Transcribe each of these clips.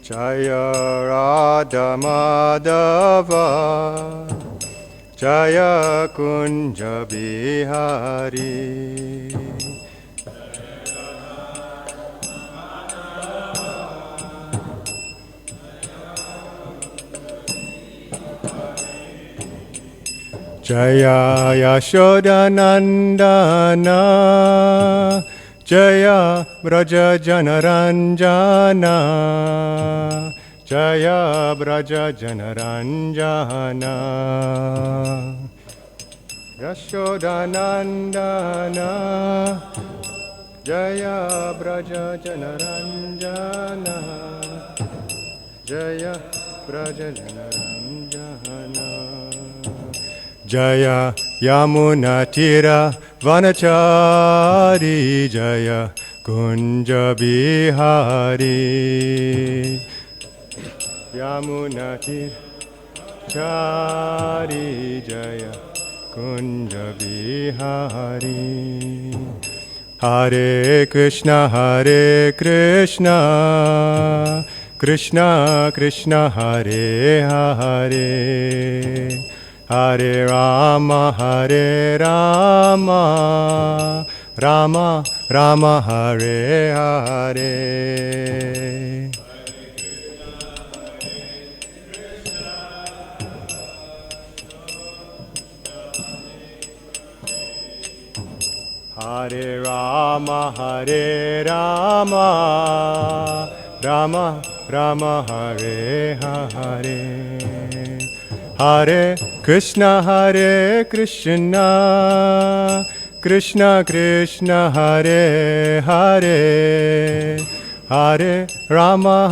Jaya Radha Madhava Jaya Kunja Bihari Jaya Yashodanandana Jaya Braja Janaranjana Jaya Braja Janaranjana Yashodanandana Jaya Braja Janaranjana Jaya Braja Janaranjana Jaya Yamuna Tira Vanachari Jaya Kunja Bihari Yamuna Tira Chari Jaya Kunja Bihari Hare Krishna Krishna Krishna Hare Hare Hare Rama Rama Rama Hare Hare Hare Rama Rama Rama Hare Hare Hare Krishna Krishna Krishna Hare Hare Hare Rama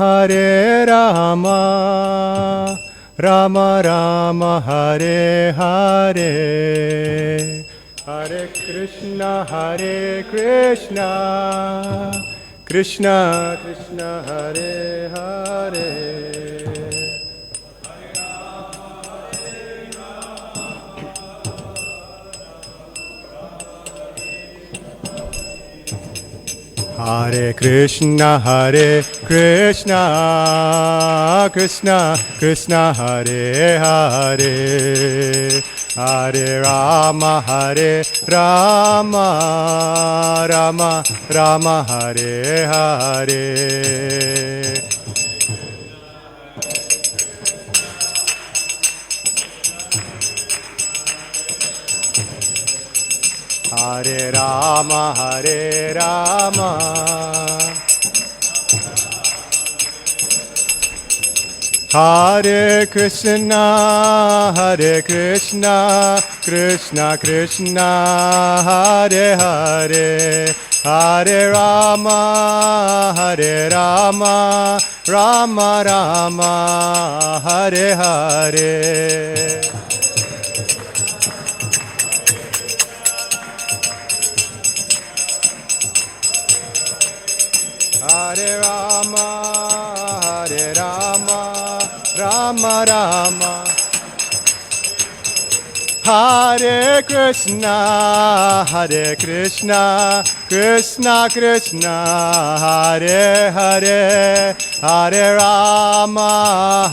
Rama Rama Hare Hare Hare Krishna Krishna Krishna Hare Hare Hare Krishna Krishna Krishna Hare Hare Hare Rama Rama Rama Hare Hare Hare Rama Hare Krishna Krishna Krishna Hare Hare Hare Rama Rama Rama Hare Hare Hare Rama Rama Rama Hare Krishna Krishna Krishna Hare Hare Hare Rama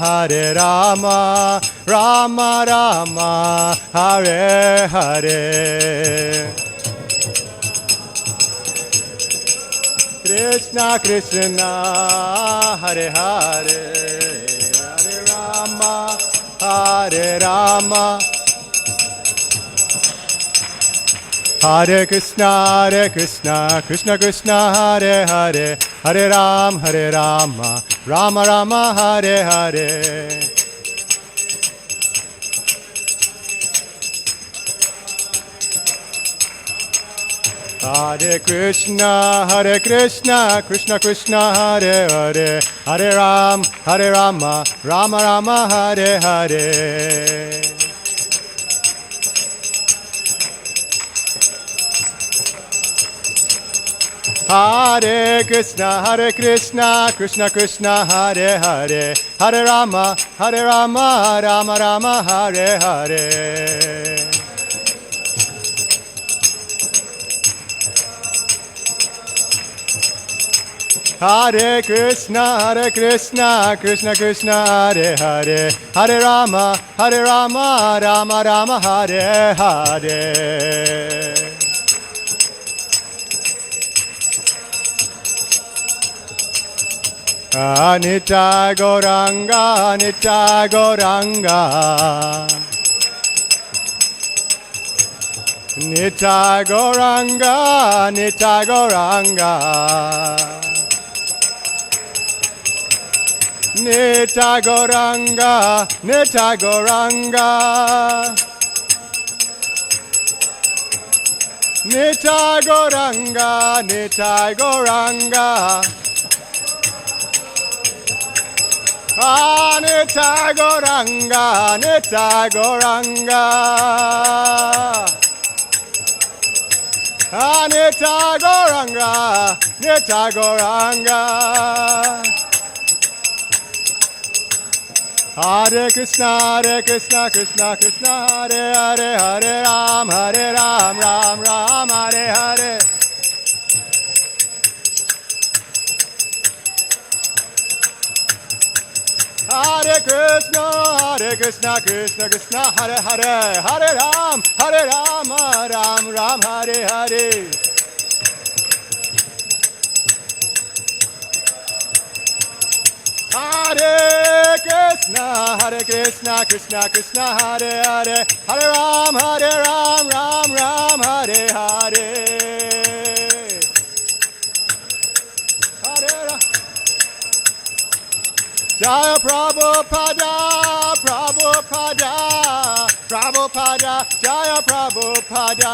Rama Rama Hare Hare Krishna Krishna Hare Hare Hare Rama Hare Krishna Krishna Krishna Hare Hare Hare Rama Rama Rama Hare Hare Hare Krishna Krishna Krishna Hare Hare Hare Rama Rama Rama Hare Hare Hare Krishna Krishna Krishna Hare Hare Hare Rama Rama Rama Hare Hare Hare Krishna, Krishna Krishna, Hare Hare, Hare Rama, Rama Rama, Hare Hare. Nitya Gauranga, Nitya Gauranga. Nitya Gauranga, Nitya Gauranga. Nitya Gauranga, Nitya Gauranga. Nitya Gauranga, Nitya Gauranga. Nitya Gauranga, Nitya Gauranga. Nitya Gauranga, Nitya Gauranga. Hare Krishna, Krishna Krishna, Hare Hare, Hare Ram, Ram Ram, Hare Hare. Hare Krishna, Krishna Krishna, Hare Hare, Hare Ram, Ram Ram, Hare Hare. Hare Krishna, Krishna Krishna, Hare Hare, Hare Ram, Ram Ram, Hare Hare. Hare Ram. Jaya Prabhupada, Prabhupada, Prabhupada, Jaya Prabhupada.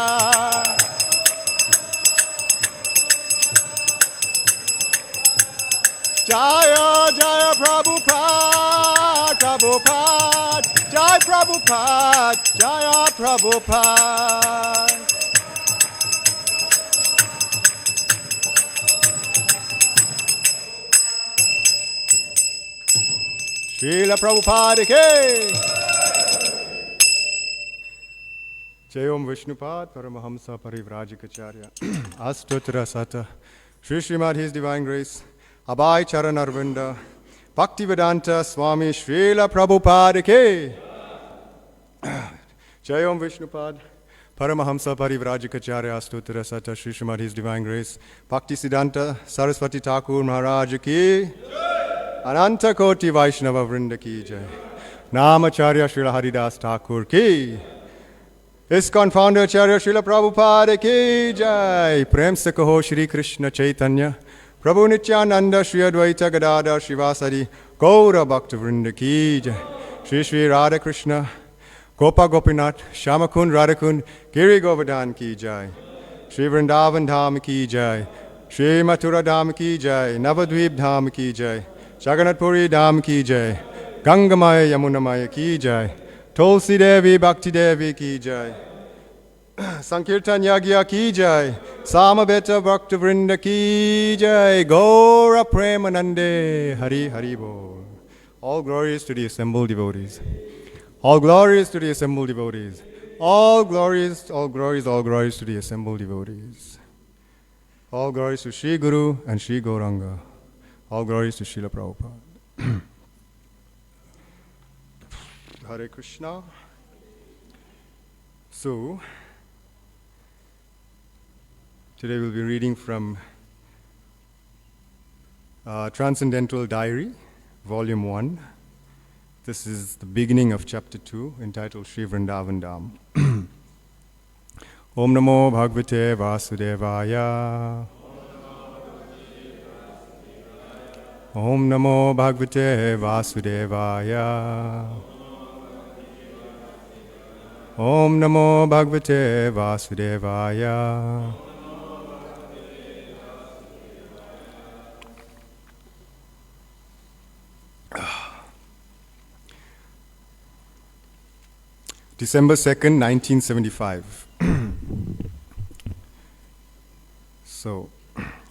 Jaya, Jaya Prabhupada, Prabhupada, Jaya Prabhupada, Jaya Prabhupada. Srila Prabhupada ki. Jai Om Vishnupad Paramahamsa Parivrajikacharya Astutra Sata Shri Srimad His Divine Grace Abhay Charan Arvinda Bhaktivedanta Swami Srila Prabhupada ki. Jai Om Vishnupad Paramahamsa Parivrajikacharya Astutra Sata Shri Srimad His Divine Grace Bhakti Siddhanta Saraswati Thakur Maharaj ki. Ananta Koti Vaishnava Vrinda ki jai. Namacharya Srila Haridas Thakur ki. ISKCON founder Acharya Srila Prabhupada ki jai. Prem se kaho Shri Krishna Chaitanya Prabhu Nityananda Shri Advaita Gadadhar Shivasadi Gaura Bhakta Vrinda ki jai. Shri Shri Radha Krishna Gopa Gopinath Shamakund Radhakund Giri Govardhan ki jai. Shri Vrindavan Dham ki jai. Shri Mathura Dham ki jai. Navadvip Dham ki jai. Jagannath Puri Dham ki jai. Gangamaya Yamunamaya ki jai. Tulsi Devi Bhakti Devi ki jai. Sankirtan Yagya ki jai. Samaveta Bhakta Vrinda ki jai. Gaura Premanande Hari Hari Bol. All glories to the assembled devotees. All glories to the assembled devotees. All glories to the assembled devotees. All glories to Sri Guru and Sri Gauranga. All glories to Srila Prabhupada. Hare Krishna. So, today we'll be reading from Transcendental Diary, Volume 1. This is the beginning of Chapter 2, entitled Sri Vrindavan Dham. Om Namo Bhagavate Vasudevaya. Om Namo Bhagavate Vasudevaya. Om Namo Bhagavate Vasudevaya. December 2nd, 1975. So,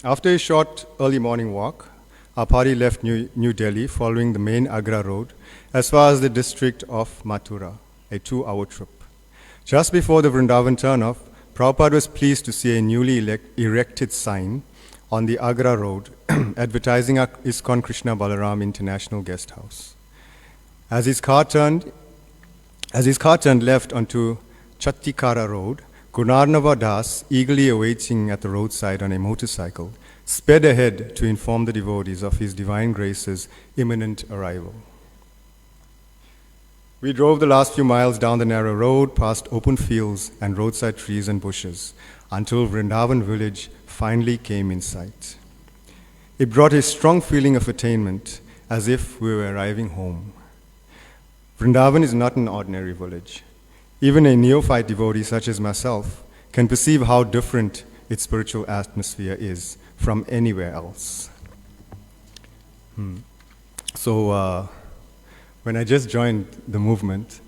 after a short early morning walk, our party left New Delhi following the main Agra road as far as the district of Mathura, a 2-hour trip. Just before the Vrindavan turn-off, Prabhupada was pleased to see a newly erected sign on the Agra Road, advertising a ISKCON Krishna Balaram International Guest House. As his car turned left onto Chattikara Road, Gunarnava Das, eagerly awaiting at the roadside on a motorcycle, sped ahead to inform the devotees of His Divine Grace's imminent arrival. We drove the last few miles down the narrow road, past open fields and roadside trees and bushes, until Vrindavan village finally came in sight. It brought a strong feeling of attainment, as if we were arriving home. Vrindavan is not an ordinary village. Even a neophyte devotee such as myself can perceive how different its spiritual atmosphere is from anywhere else. So when I just joined the movement,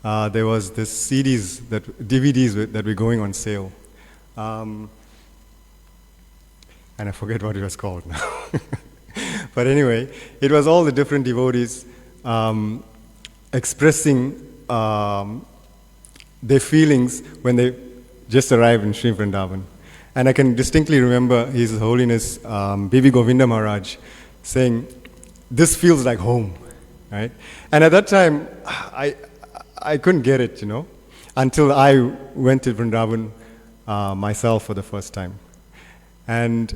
there was this DVDs that were going on sale. And I forget what it was called now. But anyway, it was all the different devotees expressing their feelings when they just arrived in Sri Vrindavan. And I can distinctly remember His Holiness Bibi Govinda Maharaj saying, "This feels like home," right? And at that time, I couldn't get it, until I went to Vrindavan myself for the first time. And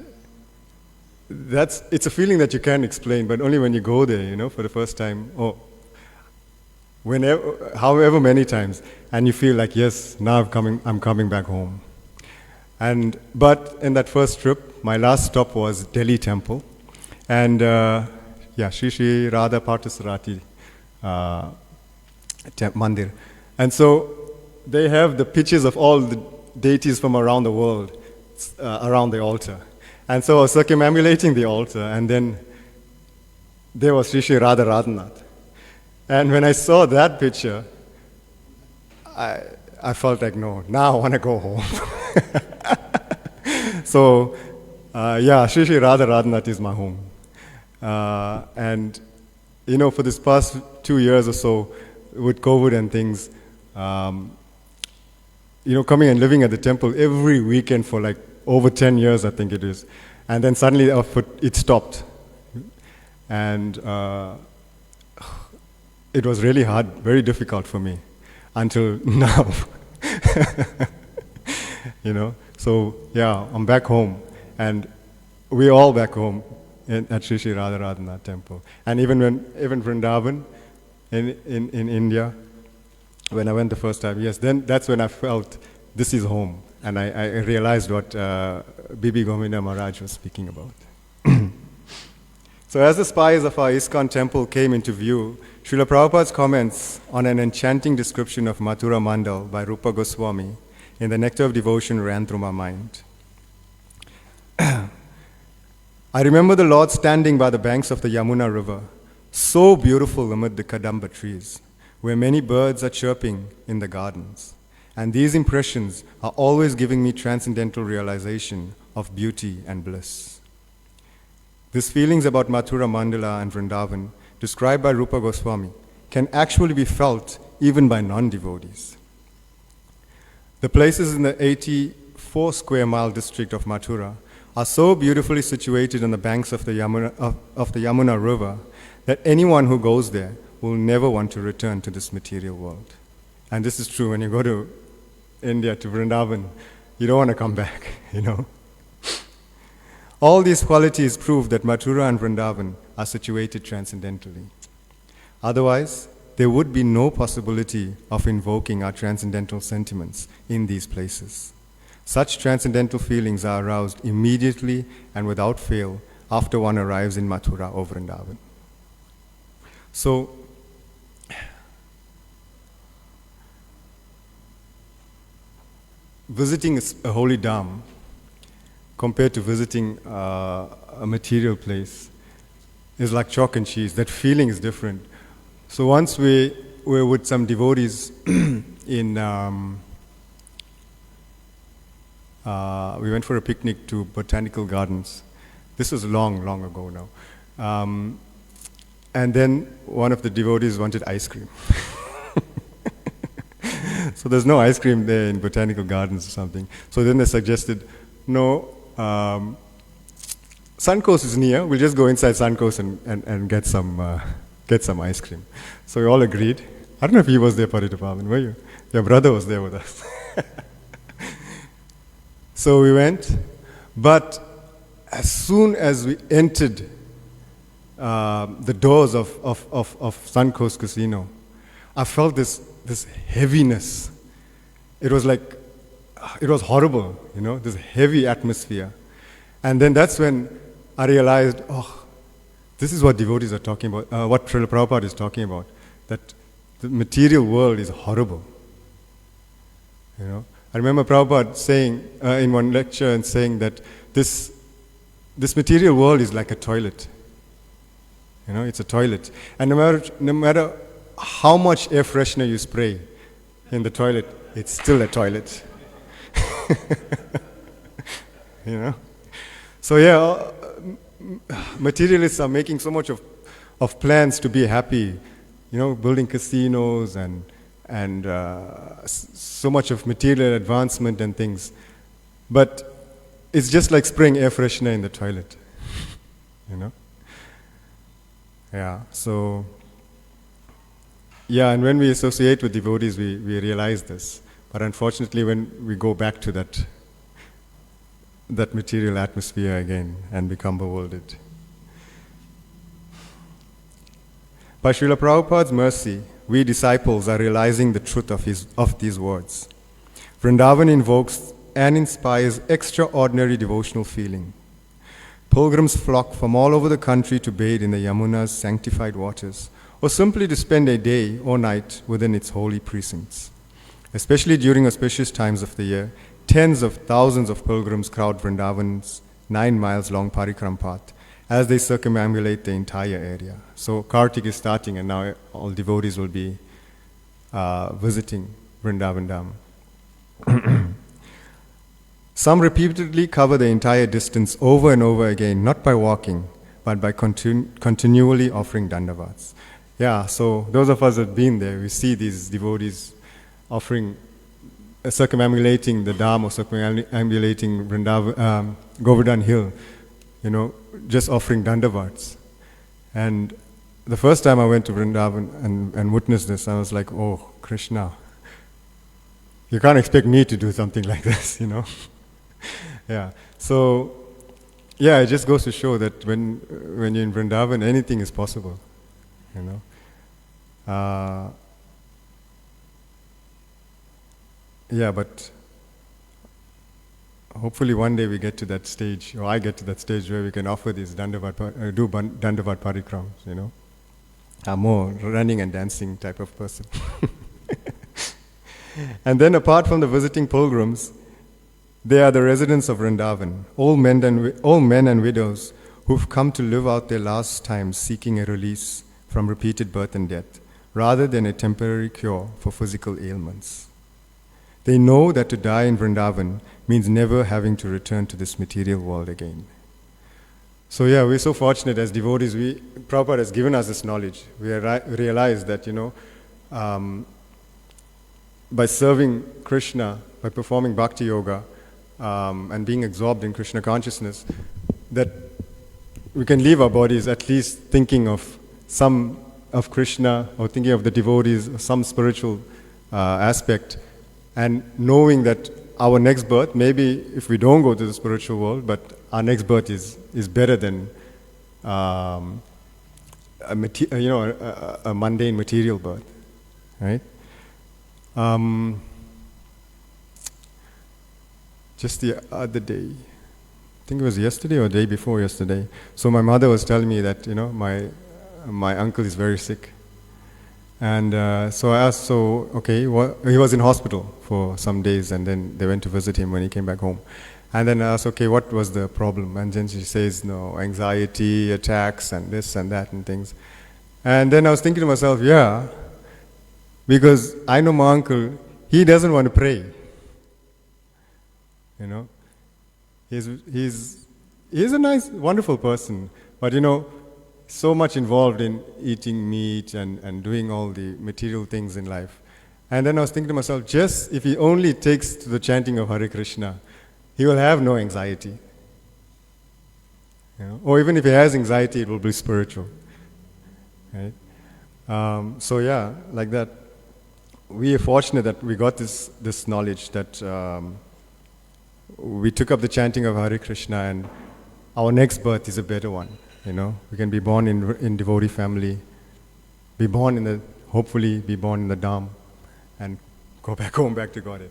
it's a feeling that you can't explain, but only when you go there, for the first time, or however many times, and you feel like, yes, now I'm coming back home. But in that first trip, my last stop was Delhi Temple, and Shri Shri Radha Parthasarati Mandir. And so they have the pictures of all the deities from around the world around the altar. And so I was circumambulating the altar, and then there was Shri Shri Radha Radhanath. And when I saw that picture, I felt like, no, now I want to go home. So, Shri Shri Radha Radhanath is my home. And, for this past 2 years or so, with COVID and things, coming and living at the temple every weekend for like over 10 years, I think it is. And then suddenly it stopped. And it was really hard, very difficult for me until now. So I'm back home, and we're all back home at Shri Shri Radha Radhanath Temple. And even Vrindavan in India, when I went the first time, then that's when I felt this is home, and I realized what Bibi Govinda Maharaj was speaking about. So as the spires of our ISKCON temple came into view, Srila Prabhupada's comments on an enchanting description of Mathura Mandal by Rupa Goswami in the Nectar of Devotion ran through my mind. I remember the Lord standing by the banks of the Yamuna River, so beautiful amid the Kadamba trees, where many birds are chirping in the gardens. And these impressions are always giving me transcendental realization of beauty and bliss. These feelings about Mathura Mandala and Vrindavan, described by Rupa Goswami, can actually be felt even by non-devotees. The places in the 84 square mile district of Mathura are so beautifully situated on the banks of the Yamuna River that anyone who goes there will never want to return to this material world. And this is true when you go to India, to Vrindavan, you don't want to come back, All these qualities prove that Mathura and Vrindavan are situated transcendentally. Otherwise, there would be no possibility of invoking our transcendental sentiments in these places. Such transcendental feelings are aroused immediately and without fail after one arrives in Mathura or Vrindavan. So, visiting a holy dham compared to visiting a material place is like chalk and cheese. That feeling is different. So once we were with some devotees we went for a picnic to botanical gardens. This was long ago now. And then one of the devotees wanted ice cream. So there's no ice cream there in botanical gardens or something. So then they suggested, no, Suncoast is near. We'll just go inside Suncoast and get some ice cream. So we all agreed. I don't know if he was there, Paritapavan, were you? Your brother was there with us. So we went, but as soon as we entered the doors of Suncoast Casino, I felt this heaviness. It was horrible, this heavy atmosphere. And then that's when I realized, this is what devotees are talking about, what Srila Prabhupada is talking about, that the material world is horrible. I remember Prabhupada saying in one lecture and saying that this material world is like a toilet. It's a toilet. And no matter how much air freshener you spray in the toilet, it's still a toilet. So materialists are making so much of plans to be happy, building casinos and so much of material advancement and things. But it's just like spraying air freshener in the toilet, Yeah, so, and when we associate with devotees, we realize this. But unfortunately, when we go back to that material atmosphere again and become bewildered. By Srila Prabhupada's mercy, we disciples are realizing the truth of these words. Vrindavan invokes and inspires extraordinary devotional feeling. Pilgrims flock from all over the country to bathe in the Yamuna's sanctified waters, or simply to spend a day or night within its holy precincts. Especially during auspicious times of the year, tens of thousands of pilgrims crowd Vrindavan's 9 miles long parikram path as they circumambulate the entire area. So Kartik is starting, and now all devotees will be visiting Vrindavan Dham. Some repeatedly cover the entire distance over and over again, not by walking, but by continually offering dandavats. Yeah, so those of us that have been there, we see these devotees offering, circumambulating the Dham or circumambulating Govardhan Hill, just offering dandavats. And the first time I went to Vrindavan and witnessed this, I was like, oh, Krishna, you can't expect me to do something like this, Yeah. So, it just goes to show that when you're in Vrindavan, anything is possible, but hopefully one day we get to that stage, or I get to that stage where we can offer these dandavat parikrams, I'm more running and dancing type of person. And then apart from the visiting pilgrims, they are the residents of Vrindavan, all men and widows who've come to live out their last times seeking a release from repeated birth and death, rather than a temporary cure for physical ailments. They know that to die in Vrindavan means never having to return to this material world again. So we're so fortunate as devotees. Prabhupada has given us this knowledge. We realize that, by serving Krishna, by performing bhakti yoga, and being absorbed in Krishna consciousness, that we can leave our bodies at least thinking of some of Krishna, or thinking of the devotees, or some spiritual aspect, and knowing that our next birth, maybe if we don't go to the spiritual world, but our next birth is better than a mundane material birth, right? Just the other day, I think it was yesterday or the day before yesterday. So my mother was telling me that my uncle is very sick, and so I asked, he was in hospital for some days, and then they went to visit him when he came back home. And then I asked, what was the problem? And then she says, anxiety, attacks, and this and that and things. And then I was thinking to myself, because I know my uncle, he doesn't want to pray. He's a nice, wonderful person, but so much involved in eating meat and doing all the material things in life. And then I was thinking to myself, just if he only takes to the chanting of Hare Krishna, he will have no anxiety. Or even if he has anxiety, it will be spiritual. Right? So yeah, like that. We are fortunate that we got this knowledge that we took up the chanting of Hare Krishna, and our next birth is a better one. We can be born in devotee family, hopefully be born in the Dham, and go back home, back to Godhead.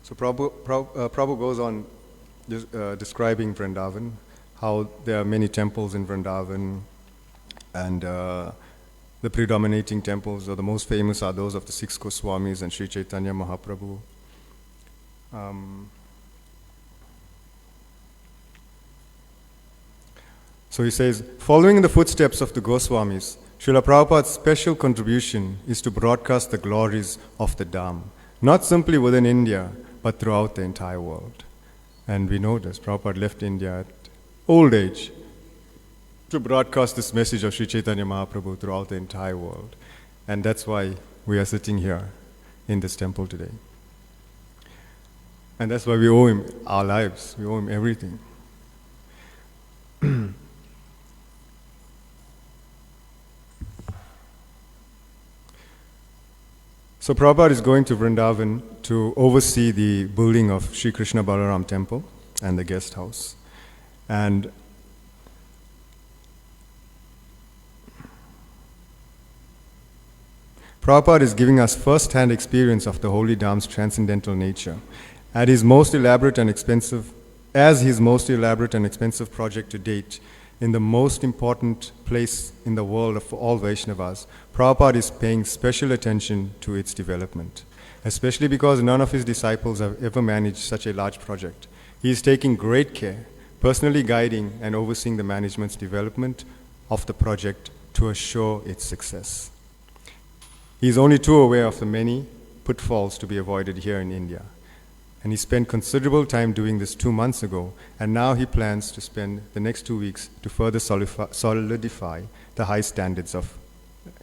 So Prabhu goes on describing Vrindavan, how there are many temples in Vrindavan, and the predominating temples, or the most famous, are those of the 6 Goswamis and Sri Chaitanya Mahaprabhu. So he says, following in the footsteps of the Goswamis, Srila Prabhupada's special contribution is to broadcast the glories of the Dham, not simply within India, but throughout the entire world. And we know this. Prabhupada left India at old age to broadcast this message of Sri Chaitanya Mahaprabhu throughout the entire world. And that's why we are sitting here in this temple today. And that's why we owe him our lives. We owe him everything. So Prabhupada is going to Vrindavan to oversee the building of Sri Krishna Balaram temple and the guest house. And Prabhupada is giving us first-hand experience of the Holy Dham's transcendental nature as his most elaborate and expensive project to date, in the most important place in the world of all Vaishnavas. Prabhupada is paying special attention to its development, especially because none of his disciples have ever managed such a large project. He is taking great care, personally guiding and overseeing the management's development of the project to assure its success. He is only too aware of the many pitfalls to be avoided here in India. And he spent considerable time doing this 2 months ago, and now he plans to spend the next 2 weeks to further solidify the high standards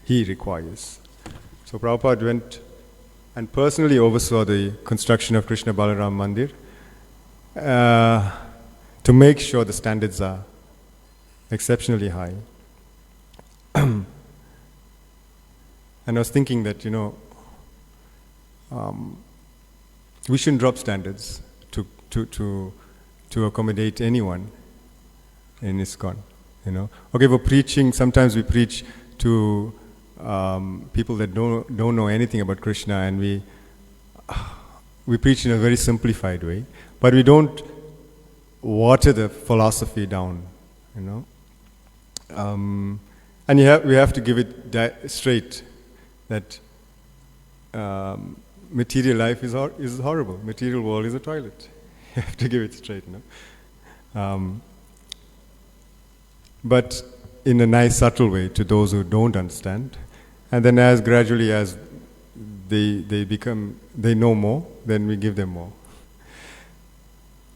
he requires. So Prabhupada went and personally oversaw the construction of Krishna Balaram Mandir to make sure the standards are exceptionally high. And I was thinking that, we shouldn't drop standards to accommodate anyone in ISKCON. Okay, for preaching, sometimes we preach to people that don't know anything about Krishna, and we preach in a very simplified way, but we don't water the philosophy down. And we have to give it straight that. Material life is horrible. Material world is a toilet. You have to give it straight, but in a nice, subtle way to those who don't understand. And then as gradually as they know more, then we give them more.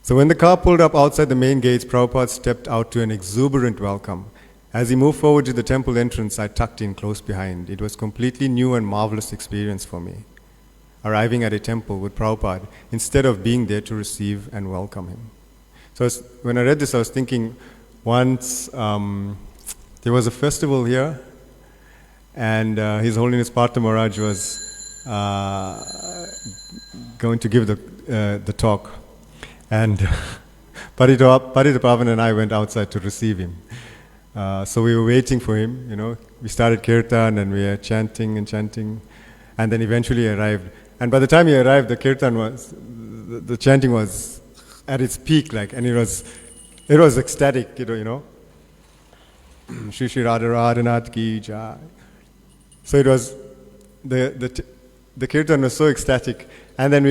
So when the car pulled up outside the main gates, Prabhupada stepped out to an exuberant welcome. As he moved forward to the temple entrance, I tucked in close behind. It was a completely new and marvelous experience for me, arriving at a temple with Prabhupada instead of being there to receive and welcome him. So when I read this, I was thinking, once there was a festival here, and His Holiness Partha Maharaj was going to give the talk, and Paritapavan and I went outside to receive him. So we were waiting for him, We started kirtan and we were chanting, and then eventually arrived. And by the time he arrived, the chanting was at its peak, and it was ecstatic, Shri Shri Radha Radhanath Ki Jai. So it was, the kirtan was so ecstatic. And then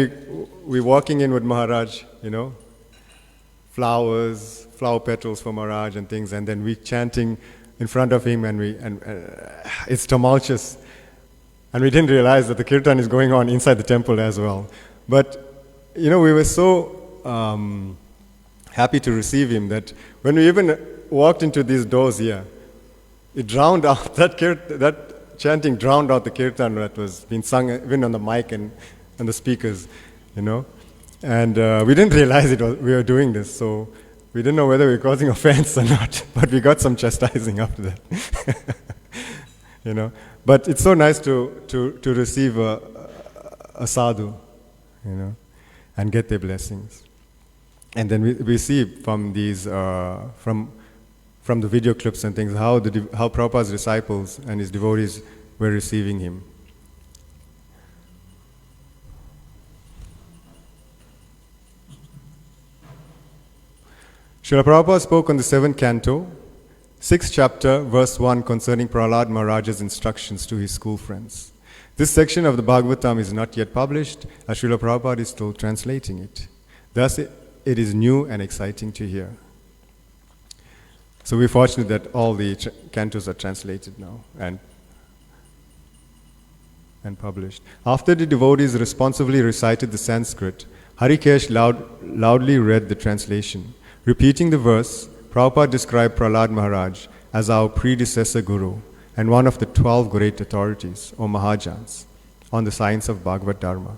we walking in with Maharaj, flower petals for Maharaj and things, and then we chanting in front of him, and it's tumultuous. And we didn't realize that the kirtan is going on inside the temple as well. But, we were so happy to receive him that when we even walked into these doors here, it drowned out, that chanting drowned out the kirtan that was being sung even on the mic, and and the speakers, you know. And we didn't realize we were doing this, so we didn't know whether we were causing offense or not, but we got some chastising after that. You know. But it's so nice to receive a sadhu, you know, and get their blessings. And then we see from these, from the video clips and things, how Prabhupada's disciples and his devotees were receiving him. Srila Prabhupada spoke on the 7th canto, 6th chapter, verse 1, concerning Prahlad Maharaj's instructions to his school friends. This section of the Bhagavatam is not yet published, as Srila Prabhupada is still translating it. Thus, it is new and exciting to hear. So we're fortunate that all the cantos are translated now and published. After the devotees responsively recited the Sanskrit, Harikesh loudly read the translation. Repeating the verse, Prabhupada described Prahlad Maharaj as our predecessor guru and one of the 12 great authorities, or Mahajans, on the science of Bhagavad Dharma.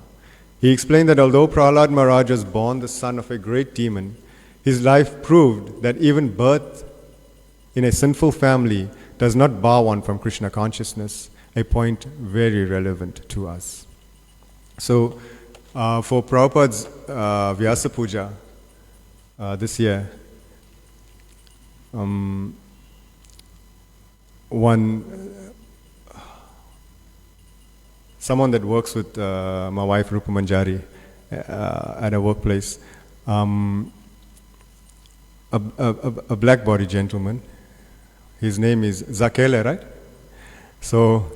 He explained that although Prahlad Maharaj was born the son of a great demon, his life proved that even birth in a sinful family does not bar one from Krishna consciousness, a point very relevant to us. So, for Prabhupada's Vyasa Puja this year, someone that works with my wife Rupa Manjari at a workplace, a black body gentleman, his name is Zakele, right? So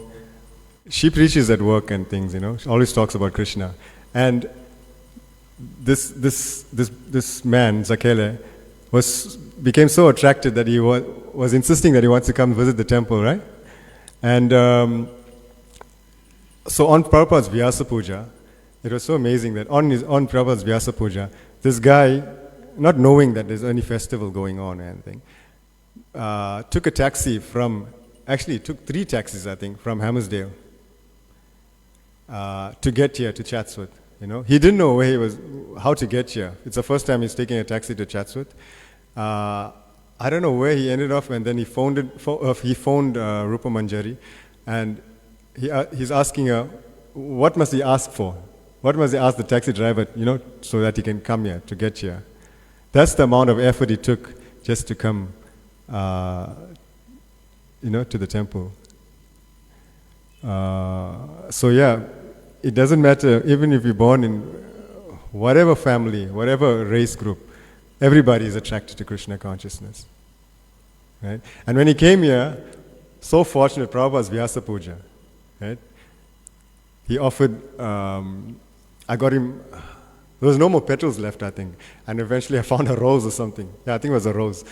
she preaches at work and things, you know. She always talks about Krishna. And this man, Zakele, became so attracted that he was insisting that he wants to come visit the temple, right? And so on Prabhupada's Vyasa Puja, it was so amazing that on Prabhupada's Vyasa Puja, this guy, not knowing that there's any festival going on or anything, took a taxi took 3 taxis, I think, from Hammersdale to get here to Chatsworth. You know, he didn't know how to get here. It's the first time he's taking a taxi to Chatsworth. I don't know where he ended up, and then he phoned Rupa Manjari, and he's asking her, what must he ask for? What must he ask the taxi driver, you know, so that he can come here, to get here? That's the amount of effort he took just to come, you know, to the temple. So yeah, it doesn't matter, even if you're born in whatever family, whatever race group, everybody is attracted to Krishna consciousness. Right? And when he came here, so fortunate, Prabhupada's Vyasa Puja, right? He offered, I got him, there was no more petals left, I think. And eventually I found a rose or something. Yeah, I think it was a rose.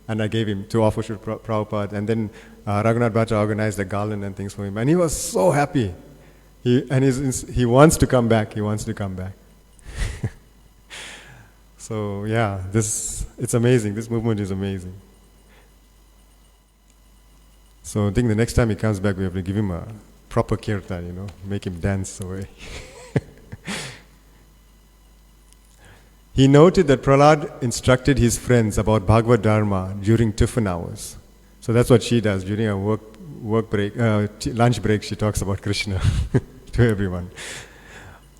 And I gave him to offer to Prabhupada. And then Raghunath Bhatta organized a garland and things for him. And he was so happy. He wants to come back. He wants to come back. So yeah, it's amazing. This movement is amazing. So I think the next time he comes back, we have to give him a proper kirtan, you know, make him dance away. He noted that Prahlad instructed his friends about Bhagavad Dharma during tiffin hours. So that's what she does. During her work break, lunch break, she talks about Krishna to everyone.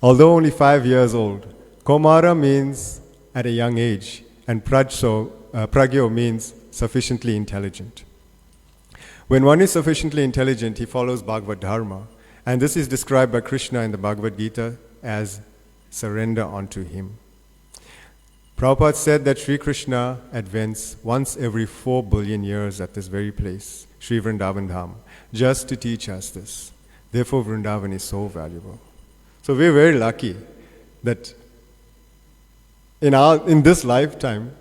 Although only 5 years old, Komara means at a young age, and Pragyo means sufficiently intelligent. When one is sufficiently intelligent, he follows Bhagavad Dharma, and this is described by Krishna in the Bhagavad Gita as surrender unto him. Prabhupada said that Sri Krishna advents once every 4 billion years at this very place, Sri Vrindavan Dham, just to teach us this. Therefore, Vrindavan is so valuable. So we're very lucky that in this lifetime,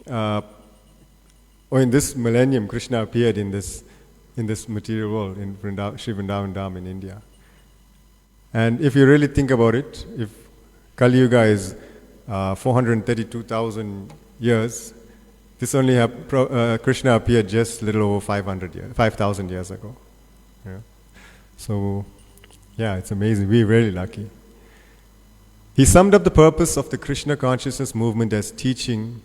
or in this millennium, Krishna appeared in this material world, in Sri Vrindavan Dham in India. And if you really think about it, if Kali Yuga is 432,000 years, this only Krishna appeared just a little over 5,000 years ago. Yeah. So, yeah, it's amazing. We're really lucky. He summed up the purpose of the Krishna consciousness movement as teaching